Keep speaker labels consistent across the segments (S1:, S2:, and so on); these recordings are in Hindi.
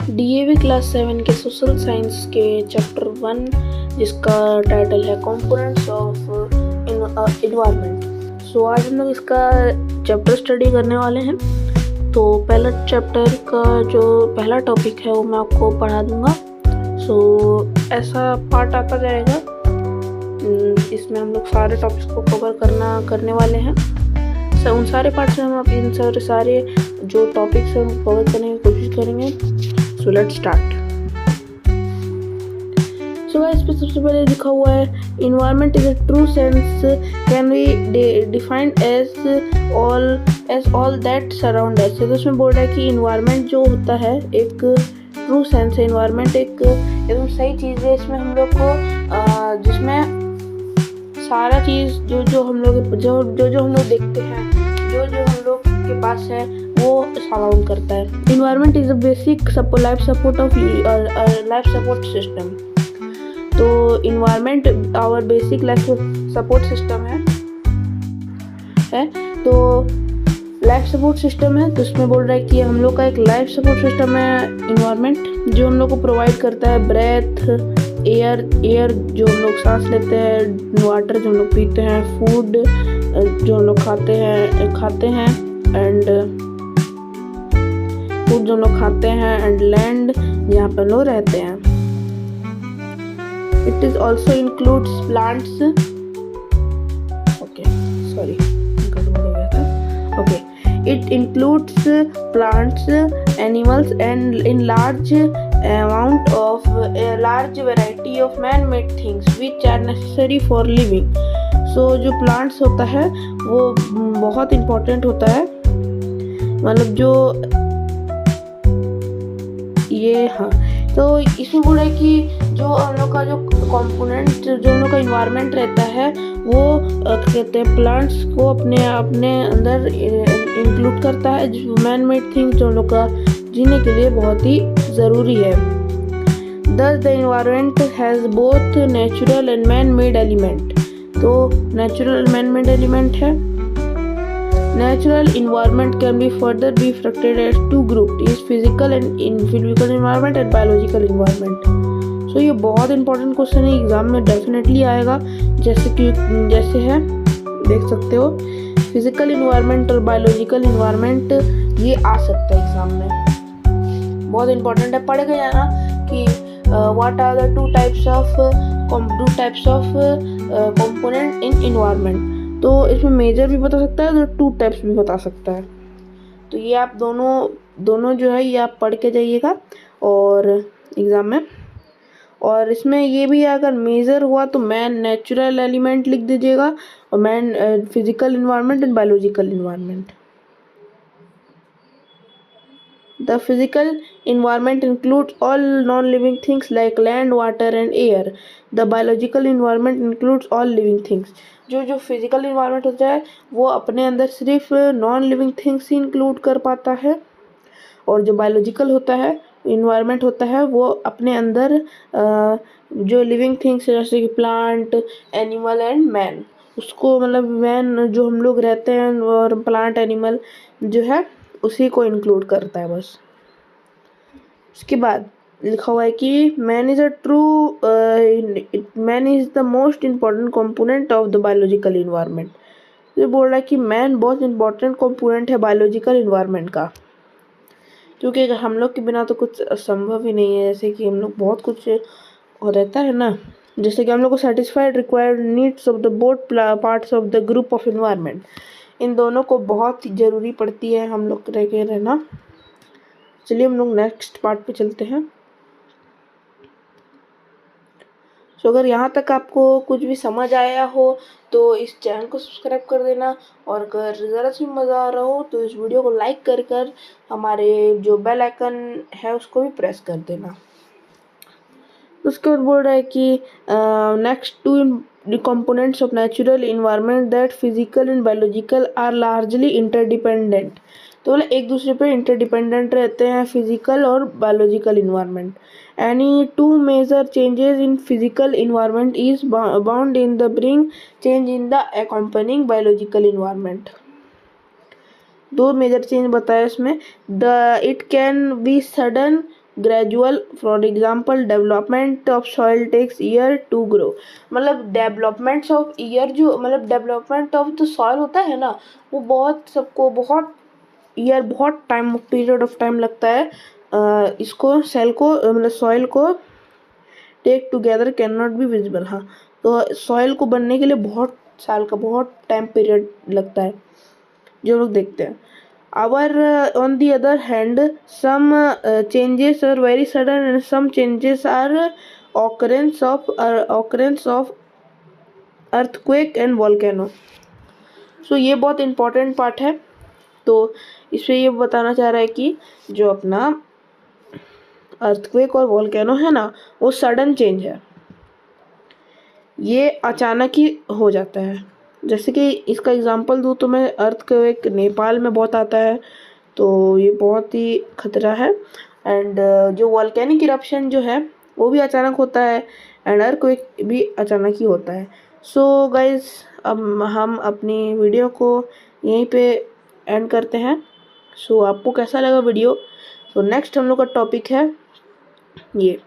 S1: डीएवी क्लास 7 के सोशल साइंस के चैप्टर 1 जिसका टाइटल है कंपोनेंट्स ऑफ इन्वायरमेंट। सो आज हम लोग इसका चैप्टर स्टडी करने वाले हैं। तो पहला चैप्टर का जो पहला टॉपिक है वो मैं आपको पढ़ा दूंगा। सो ऐसा पार्ट आता जाएगा, इसमें हम लोग सारे टॉपिक्स को कवर करने वाले हैं। उन सारे पार्ट्स में हम इन सारे जो टॉपिक्स हैं हम कवर करने की कोशिश करेंगे। So let's start. So guys, पे सबसे पहले लिखा हुआ है environment is a true sense can be defined as all that surround us. तो इसमें बोल रहा है कि इन्वायरमेंट जो होता है एक ट्रू सेंस है। इन्वायरमेंट एक एकदम सही चीज़ है। इसमें हम लोग को जिसमें सारा चीज़ जो हम लोग देखते हैं, जो हम लोग के पास है वो सराउंड करता है। Environment is a basic life support system. तो environment our basic life support system है। तो लाइफ सपोर्ट सिस्टम है, तो इसमें बोल रहा है कि हम लोग का एक लाइफ सपोर्ट सिस्टम है इन्वायरमेंट, जो हम लोग को प्रोवाइड करता है ब्रेथ, एयर जो हम लोग सांस लेते हैं, वाटर जो हम लोग पीते हैं, फूड जो हम लोग खाते हैं एंड लैंड जहाँ पर लोग रहते हैं। It is also includes plants. It includes plants, animals, and in large variety of man-made things which are necessary for living. So जो plants होता है वो बहुत important होता है, मतलब जो ये तो इसमें बोला है कि जो हम लोग का जो कंपोनेंट जो हम लोग का इन्वायरमेंट रहता है वो कहते हैं प्लांट्स को अपने अंदर इंक्लूड करता है, जो मैन मेड थिंग्स जो हम लोग का जीने के लिए बहुत ही ज़रूरी है। Thus the environment has both natural and man-made element। तो नेचुरल मैन मेड एलिमेंट है। Natural environment can be further bifurcated as two groups: is physical environment and biological environment। So ये बहुत इंपॉर्टेंट क्वेश्चन है, एग्जाम में डेफिनेटली आएगा। जैसे है देख सकते हो, फिजिकल इन्वायरमेंट और बायोलॉजिकल इन्वायरमेंट ये आ सकता है एग्जाम में। बहुत इंपॉर्टेंट है, पढ़ के जाना कि what are the two types of component in environment. तो इसमें मेजर भी बता सकता है, तो टू टाइप्स भी बता सकता है। तो ये आप दोनों जो है ये आप पढ़ के जाइएगा और एग्ज़ाम में। और इसमें ये भी अगर मेजर हुआ तो मैन नेचुरल एलिमेंट लिख दीजिएगा और man physical environment and biological environment. The physical environment includes all non-living things like land, water and air. The biological environment includes all living things। जो फिजिकल इन्वायरमेंट होता है वो अपने अंदर सिर्फ नॉन लिविंग थिंग्स ही इंक्लूड कर पाता है, और जो बायोलॉजिकल होता है इन्वायरमेंट होता है वो अपने अंदर जो लिविंग थिंग्स जैसे कि प्लांट, एनिमल एंड मैन, उसको मतलब मैन जो हम लोग रहते हैं और प्लांट एनिमल जो है उसी को इंक्लूड करता है बस। उसके बाद लिखा हुआ है कि man is the most important component of the biological environment. ये बोल रहा है कि मैन बहुत इम्पॉर्टेंट कंपोनेंट है बायोलॉजिकल इन्वायरमेंट का, क्योंकि हम लोग के बिना तो कुछ असंभव ही नहीं है। जैसे कि हम लोग बहुत कुछ रहता है ना, जैसे कि हम लोग को satisfied required needs of the both parts of the group of environment. इन दोनों को बहुत ज़रूरी पड़ती है हम लोग रह के रहना। चलिए हम लोग नेक्स्ट पार्ट पे चलते हैं। तो अगर यहाँ तक आपको कुछ भी समझ आया हो तो इस चैनल को सब्सक्राइब कर देना, और अगर ज़रा सी मज़ा आ रहा हो तो इस वीडियो को लाइक कर हमारे जो बेल आइकन है उसको भी प्रेस कर देना। उसके बाद बोल रहा है कि next two components of natural environment that physical and biological are largely interdependent. तो बोले एक दूसरे पे इंटरडिपेंडेंट रहते हैं फिजिकल और biological environment. Any two major changes in physical environment is bound in the bring change in the accompanying biological environment. दो मेजर चेंज बताया इसमें। It can be sudden gradual, for example development of soil takes year to grow. मतलब डेवलपमेंट्स ऑफ ईयर जो मतलब डेवलपमेंट ऑफ द सॉइल होता है ना, वो बहुत सबको बहुत ईयर बहुत टाइम पीरियड ऑफ टाइम लगता है इसको सेल को मतलब सॉइल को take together can not be visible. हाँ, तो सॉइल को बनने के लिए बहुत साल का बहुत टाइम पीरियड लगता है जो लोग देखते हैं। Our on the other hand some changes are very sudden and some changes are occurrence of earthquake and volcano. So ये बहुत इम्पोर्टेंट पार्ट है। तो इसमें ये बताना चाह रहा है कि जो अपना अर्थक्वेक और वॉल्केनो है ना, वो सडन चेंज है, ये अचानक ही हो जाता है। जैसे कि इसका एग्जांपल दूँ तो मैं अर्थक्वेक नेपाल में बहुत आता है, तो ये बहुत ही खतरा है। एंड जो वॉल्केनिक इरप्शन जो है वो भी अचानक होता है एंड अर्थक्वेक भी अचानक ही होता है। सो गाइज, अब हम अपनी वीडियो को यहीं पे एंड करते हैं। सो आपको कैसा लगा वीडियो? तो नेक्स्ट हम लोग का टॉपिक है ये,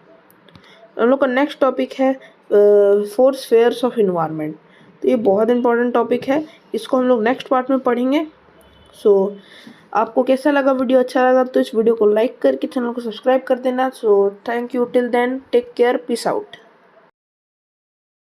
S1: हम लोग का नेक्स्ट टॉपिक है 4 स्फीयर्स ऑफ इन्वायरमेंट। तो ये बहुत इंपॉर्टेंट टॉपिक है, इसको हम लोग नेक्स्ट पार्ट में पढ़ेंगे। सो आपको कैसा लगा वीडियो? अच्छा लगा तो इस वीडियो को लाइक करके चैनल को सब्सक्राइब कर देना। So thank you, till then take care, peace out.